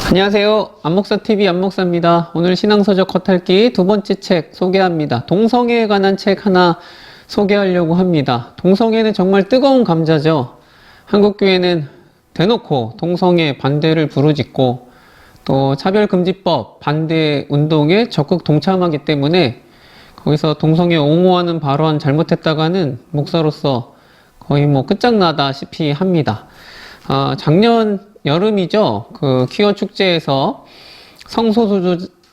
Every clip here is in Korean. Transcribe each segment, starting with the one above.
안녕하세요. 안목사TV 안목사입니다. 오늘 신앙서적 겉핥기 두 번째 책 소개합니다. 동성애에 관한 책 하나 소개하려고 합니다. 동성애는 정말 뜨거운 감자죠. 한국교회는 대놓고 동성애 반대를 부르짖고 또 차별금지법 반대 운동에 적극 동참하기 때문에 거기서 동성애 옹호하는 발언 잘못했다가는 목사로서 거의 끝장나다시피 합니다. 작년 여름이죠. 그 퀴어 축제에서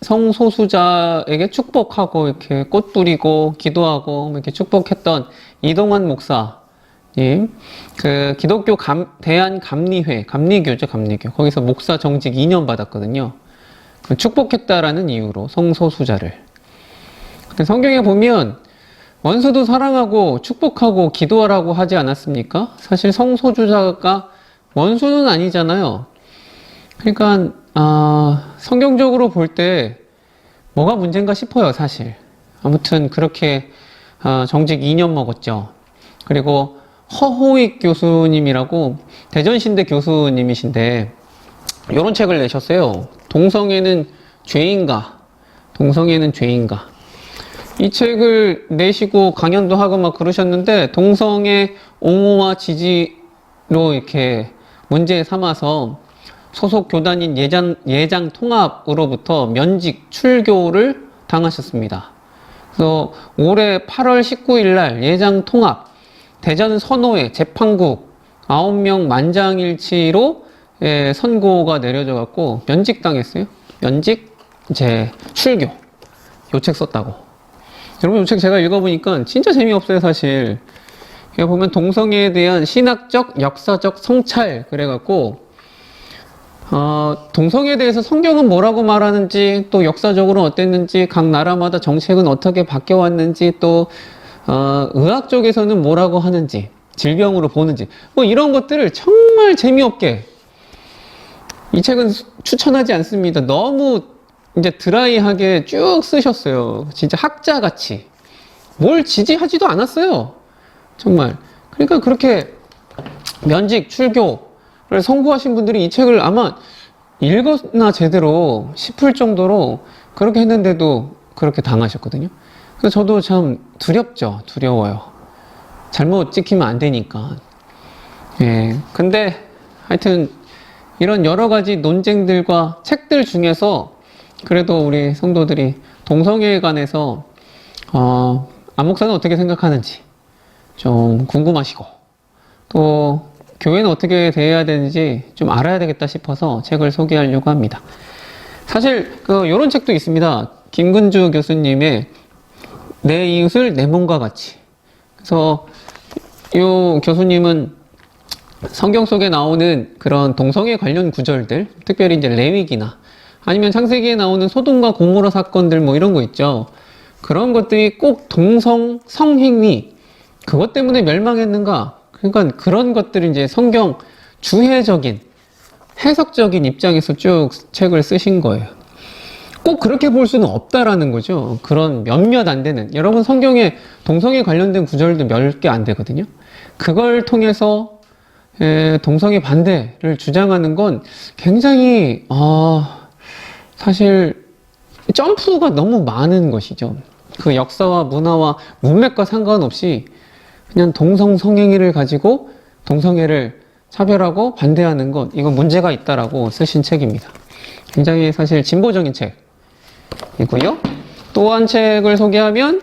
성소수자에게 축복하고 이렇게 꽃 뿌리고 기도하고 이렇게 축복했던 이동환 목사님, 그 기독교 대한감리회, 감리교죠, 감리교. 거기서 목사 정직 2년 받았거든요. 축복했다라는 이유로 성소수자를. 근데 성경에 보면 원수도 사랑하고 축복하고 기도하라고 하지 않았습니까? 사실 성소수자가 원수는 아니잖아요. 그러니까 성경적으로 볼 때 뭐가 문제인가 싶어요, 사실. 아무튼 그렇게 정직 2년 먹었죠. 그리고 허호익 교수님이라고 대전신대 교수님이신데 이런 책을 내셨어요. 동성애는 죄인가? 동성애는 죄인가? 이 책을 내시고 강연도 하고 막 그러셨는데 동성애 옹호와 지지로 이렇게 문제 삼아서 소속 교단인 예장 통합으로부터 면직, 출교를 당하셨습니다. 그래서 올해 8월 19일 날 예장 통합, 대전 선호회, 재판국 9명 만장일치로 선고가 내려져 갖고 면직당했어요. 면직, 출교. 요 책 썼다고. 여러분, 요 책 제가 읽어보니까 진짜 재미없어요, 사실. 여기 보면 동성애에 대한 신학적, 역사적 성찰 그래갖고 동성애에 대해서 성경은 뭐라고 말하는지 또 역사적으로 어땠는지 각 나라마다 정책은 어떻게 바뀌어왔는지 또 의학 쪽에서는 뭐라고 하는지 질병으로 보는지 이런 것들을 정말 재미없게 이 책은 추천하지 않습니다. 너무 이제 드라이하게 쭉 쓰셨어요. 진짜 학자같이 뭘 지지하지도 않았어요. 정말. 그러니까 그렇게 면직, 출교를 선고하신 분들이 이 책을 아마 읽었나 제대로 싶을 정도로 그렇게 했는데도 그렇게 당하셨거든요. 그래서 저도 참 두렵죠. 두려워요. 잘못 찍히면 안 되니까. 예. 근데 하여튼 이런 여러 가지 논쟁들과 책들 중에서 그래도 우리 성도들이 동성애에 관해서 안 목사는 어떻게 생각하는지 좀 궁금하시고 또 교회는 어떻게 대해야 되는지 좀 알아야 되겠다 싶어서 책을 소개하려고 합니다. 사실 이런 책도 있습니다. 김근주 교수님의 내 이웃을 내 몸과 같이. 그래서 이 교수님은 성경 속에 나오는 그런 동성애 관련 구절들, 특별히 이제 레위기나 아니면 창세기에 나오는 소돔과 고모라 사건들 이런 거 있죠. 그런 것들이 꼭 동성 성행위 그것 때문에 멸망했는가? 그러니까 그런 것들이 이제 성경 주해적인 해석적인 입장에서 쭉 책을 쓰신 거예요. 꼭 그렇게 볼 수는 없다라는 거죠. 그런 몇몇 안 되는. 여러분 성경에 동성애 관련된 구절도 몇 개 안 되거든요. 그걸 통해서 동성애 반대를 주장하는 건 굉장히 사실 점프가 너무 많은 것이죠. 그 역사와 문화와 문맥과 상관없이 그냥 동성 성행위를 가지고 동성애를 차별하고 반대하는 것, 이건 문제가 있다라고 쓰신 책입니다. 굉장히 사실 진보적인 책이고요. 또 한 책을 소개하면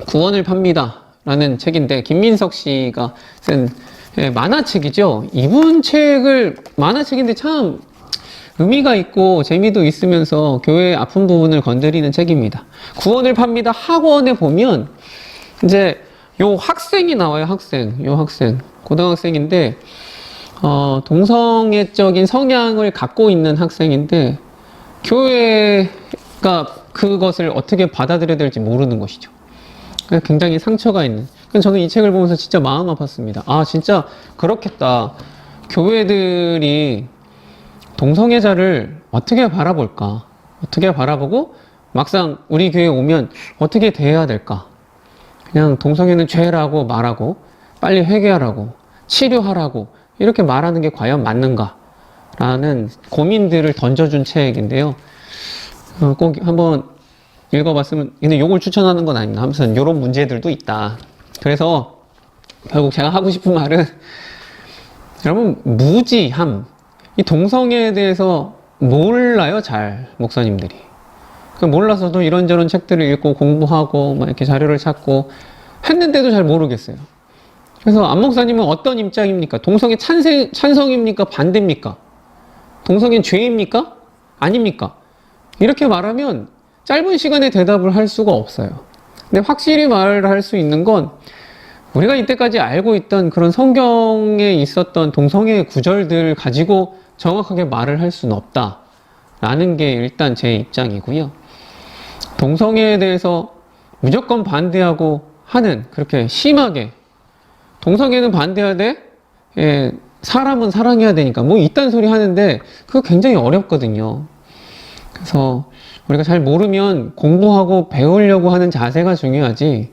구원을 팝니다 라는 책인데 김민석 씨가 쓴 만화책이죠. 이분 책을 만화책인데 참 의미가 있고 재미도 있으면서 교회의 아픈 부분을 건드리는 책입니다. 구원을 팝니다 학원에 보면 이제 요 학생이 나와요. 요 학생 고등학생인데 동성애적인 성향을 갖고 있는 학생인데 교회가 그것을 어떻게 받아들여야 될지 모르는 것이죠. 굉장히 상처가 있는. 저는 이 책을 보면서 진짜 마음 아팠습니다. 진짜 그렇겠다. 교회들이 동성애자를 어떻게 바라볼까? 어떻게 바라보고 막상 우리 교회에 오면 어떻게 대해야 될까? 그냥 동성애는 죄라고 말하고 빨리 회개하라고 치료하라고 이렇게 말하는 게 과연 맞는가 라는 고민들을 던져준 책인데요. 꼭 한번 읽어봤으면, 근데 요걸 추천하는 건 아닙니다. 아무튼 요런 문제들도 있다. 그래서 결국 제가 하고 싶은 말은, 여러분 무지함, 이 동성애에 대해서 몰라요, 잘 목사님들이. 몰라서도 이런저런 책들을 읽고 공부하고 막 이렇게 자료를 찾고 했는데도 잘 모르겠어요. 그래서 안 목사님은 어떤 입장입니까? 동성애 찬성입니까? 반대입니까? 동성애는 죄입니까? 아닙니까? 이렇게 말하면 짧은 시간에 대답을 할 수가 없어요. 근데 확실히 말할 수 있는 건, 우리가 이때까지 알고 있던 그런 성경에 있었던 동성애 구절들 가지고 정확하게 말을 할 수는 없다라는 게 일단 제 입장이고요. 동성애에 대해서 무조건 반대하고 하는, 그렇게 심하게 동성애는 반대하되 사람은 사랑해야 되니까 뭐 이딴 소리 하는데 그거 굉장히 어렵거든요. 그래서 우리가 잘 모르면 공부하고 배우려고 하는 자세가 중요하지,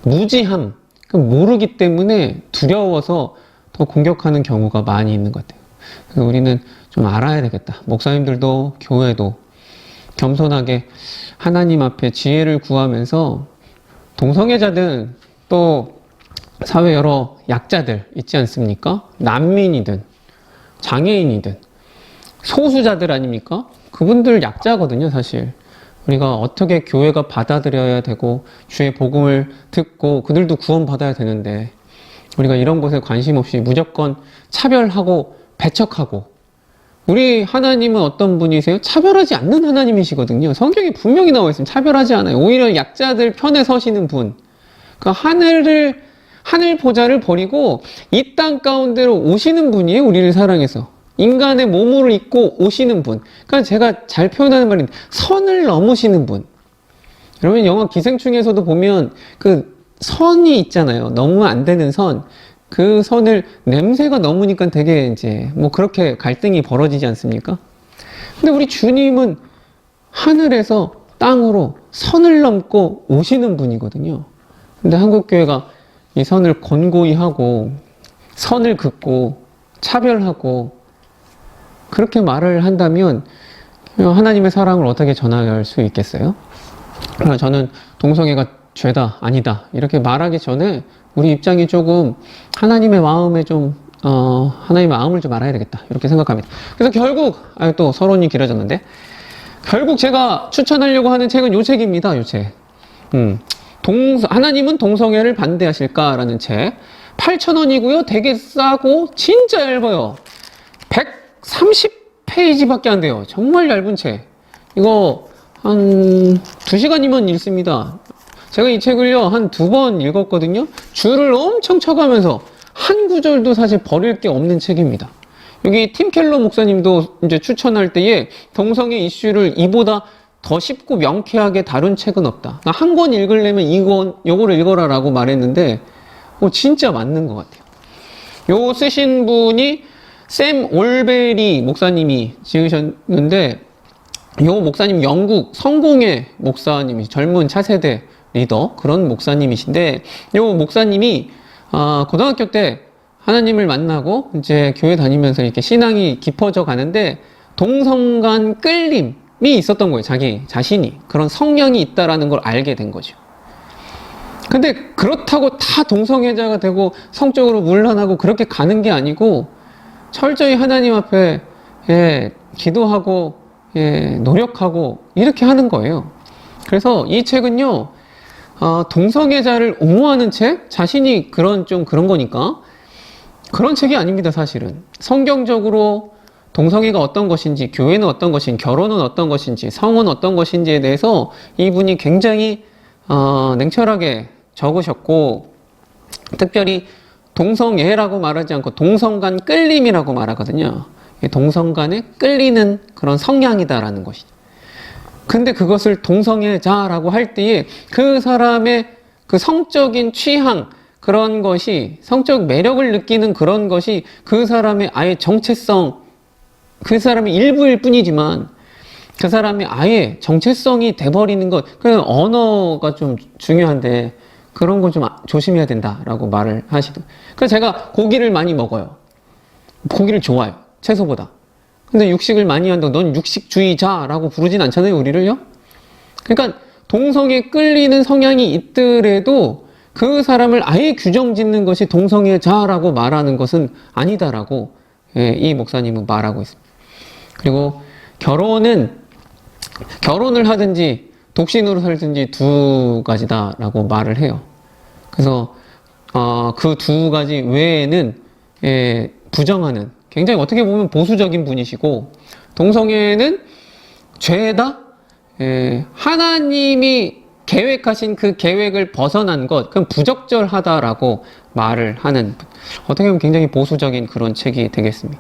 무지함, 모르기 때문에 두려워서 더 공격하는 경우가 많이 있는 것 같아요. 그래서 우리는 좀 알아야 되겠다. 목사님들도 교회도 겸손하게 하나님 앞에 지혜를 구하면서, 동성애자들 또 사회 여러 약자들 있지 않습니까? 난민이든 장애인이든 소수자들 아닙니까? 그분들 약자거든요, 사실. 우리가 어떻게 교회가 받아들여야 되고 주의 복음을 듣고 그들도 구원받아야 되는데, 우리가 이런 것에 관심 없이 무조건 차별하고 배척하고. 우리 하나님은 어떤 분이세요? 차별하지 않는 하나님이시거든요. 성경에 분명히 나와 있습니다. 차별하지 않아요. 오히려 약자들 편에 서시는 분. 그 하늘 보좌를 버리고 이 땅 가운데로 오시는 분이에요. 우리를 사랑해서 인간의 몸을 입고 오시는 분. 그러니까 제가 잘 표현하는 말인데, 선을 넘으시는 분. 여러분 영화 기생충에서도 보면 그 선이 있잖아요. 넘으면 안 되는 선. 그 선을 냄새가 넘으니까 되게 이제 뭐 그렇게 갈등이 벌어지지 않습니까? 근데 우리 주님은 하늘에서 땅으로 선을 넘고 오시는 분이거든요. 근데 한국교회가 이 선을 권고히 하고 선을 긋고 차별하고 그렇게 말을 한다면 하나님의 사랑을 어떻게 전할 수 있겠어요? 그러나 저는 동성애가 죄다, 아니다 이렇게 말하기 전에 우리 입장이 조금 하나님의 마음에 좀 하나님의 마음을 좀 알아야 되겠다 이렇게 생각합니다. 그래서 결국 또 서론이 길어졌는데, 결국 제가 추천하려고 하는 책은 요 책입니다. 요 책. 하나님은 동성애를 반대하실까라는 책. 8,000원이고요. 되게 싸고 진짜 얇아요. 130페이지밖에 안 돼요. 정말 얇은 책. 이거 한 2시간이면 읽습니다. 제가 이 책을요 한 2번 읽었거든요. 줄을 엄청 쳐가면서 한 구절도 사실 버릴 게 없는 책입니다. 여기 팀 켈러 목사님도 이제 추천할 때에 동성애 이슈를 이보다 더 쉽고 명쾌하게 다룬 책은 없다. 한 권 읽으려면 요거를 읽어라라고 말했는데 진짜 맞는 것 같아요. 요 쓰신 분이 샘 올베리 목사님이 지으셨는데, 요 목사님 영국 성공회 목사님이 젊은 차세대 리더 그런 목사님이신데, 요 목사님이 고등학교 때 하나님을 만나고 이제 교회 다니면서 이렇게 신앙이 깊어져 가는데 동성 간 끌림이 있었던 거예요. 자기 자신이 그런 성향이 있다라는 걸 알게 된 거죠. 근데 그렇다고 다 동성애자가 되고 성적으로 문란하고 그렇게 가는 게 아니고, 철저히 하나님 앞에 기도하고 노력하고 이렇게 하는 거예요. 그래서 이 책은요 동성애자를 옹호하는 책, 자신이 그런 거니까 그런 책이 아닙니다. 사실은 성경적으로 동성애가 어떤 것인지, 교회는 어떤 것인지, 결혼은 어떤 것인지, 성은 어떤 것인지에 대해서 이분이 굉장히 냉철하게 적으셨고, 특별히 동성애라고 말하지 않고 동성간 끌림이라고 말하거든요. 동성간에 끌리는 그런 성향이다라는 것이죠. 근데 그것을 동성애자라고 할 때에 그 사람의 그 성적인 취향, 그런 것이, 성적 매력을 느끼는 그런 것이 그 사람의 아예 정체성, 그 사람의 일부일 뿐이지만 그 사람의 아예 정체성이 돼버리는 것, 그 언어가 좀 중요한데, 그런 거 좀 조심해야 된다라고 말을 하시더라고요. 그래서 제가 고기를 많이 먹어요. 고기를 좋아해요. 채소보다. 근데 육식을 많이 한다고 넌 육식주의자라고 부르진 않잖아요, 우리를요? 그러니까 동성에 끌리는 성향이 있더라도 그 사람을 아예 규정 짓는 것이 동성애자라고 말하는 것은 아니다라고 이 목사님은 말하고 있습니다. 그리고 결혼을 하든지 독신으로 살든지 두 가지다라고 말을 해요. 그래서 그 두 가지 외에는 부정하는 굉장히 어떻게 보면 보수적인 분이시고 동성애는 죄다 하나님이 계획하신 그 계획을 벗어난 것 그건 부적절하다라고 말을 하는 어떻게 보면 굉장히 보수적인 그런 책이 되겠습니다.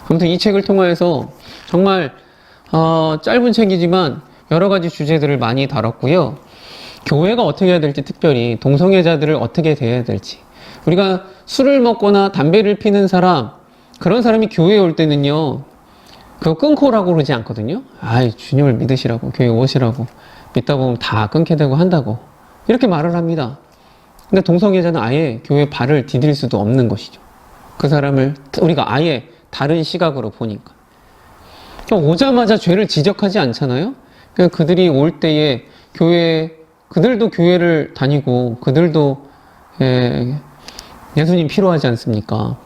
아무튼 이 책을 통해서 정말 짧은 책이지만 여러 가지 주제들을 많이 다뤘고요. 교회가 어떻게 해야 될지 특별히 동성애자들을 어떻게 대해야 될지 우리가 술을 먹거나 담배를 피는 사람 그런 사람이 교회에 올 때는요 그거 끊고 오라고 그러지 않거든요. 아이 주님을 믿으시라고 교회 오시라고 믿다 보면 다 끊게 되고 한다고 이렇게 말을 합니다. 근데 동성애자는 아예 교회에 발을 디딜 수도 없는 것이죠. 그 사람을 우리가 아예 다른 시각으로 보니까 오자마자 죄를 지적하지 않잖아요. 그러니까 그들이 올 때에 그들도 교회를 다니고 그들도 예수님 필요하지 않습니까?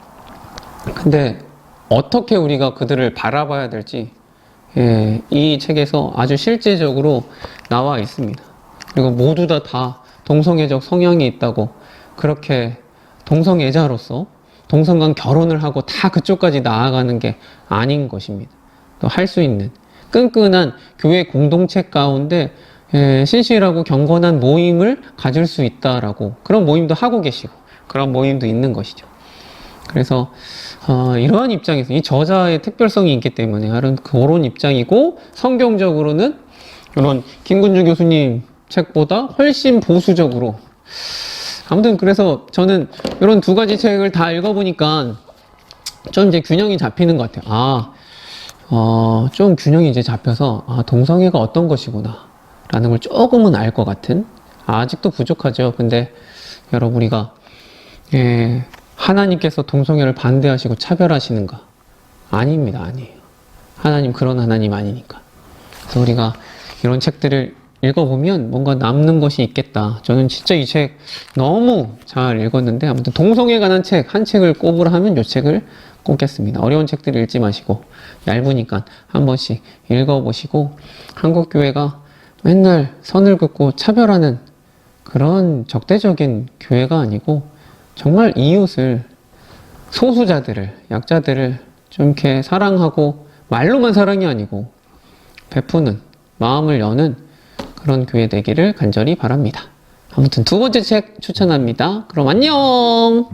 근데 어떻게 우리가 그들을 바라봐야 될지 이 책에서 아주 실제적으로 나와 있습니다. 그리고 모두 다 동성애적 성향이 있다고 그렇게 동성애자로서 동성간 결혼을 하고 다 그쪽까지 나아가는 게 아닌 것입니다. 또 할 수 있는 끈끈한 교회 공동체 가운데 신실하고 경건한 모임을 가질 수 있다라고 그런 모임도 하고 계시고 그런 모임도 있는 것이죠. 그래서 이러한 입장에서 이 저자의 특별성이 있기 때문에 그런 입장이고 성경적으로는 이런 김군주 교수님 책보다 훨씬 보수적으로 아무튼 그래서 저는 이런 두 가지 책을 다 읽어보니까 좀 이제 균형이 잡히는 것 같아요. 좀 균형이 이제 잡혀서 동성애가 어떤 것이구나 라는 걸 조금은 알 것 같은 아직도 부족하죠. 근데 여러분 우리가 하나님께서 동성애를 반대하시고 차별하시는가? 아닙니다. 아니에요. 하나님 그런 하나님 아니니까. 그래서 우리가 이런 책들을 읽어보면 뭔가 남는 것이 있겠다. 저는 진짜 이 책 너무 잘 읽었는데 아무튼 동성애에 관한 책 한 책을 꼽으라 하면 이 책을 꼽겠습니다. 어려운 책들 읽지 마시고 얇으니까 한 번씩 읽어보시고 한국교회가 맨날 선을 긋고 차별하는 그런 적대적인 교회가 아니고 정말 이웃을 소수자들을 약자들을 좀 이렇게 사랑하고 말로만 사랑이 아니고 베푸는 마음을 여는 그런 교회 되기를 간절히 바랍니다. 아무튼 두 번째 책 추천합니다. 그럼 안녕.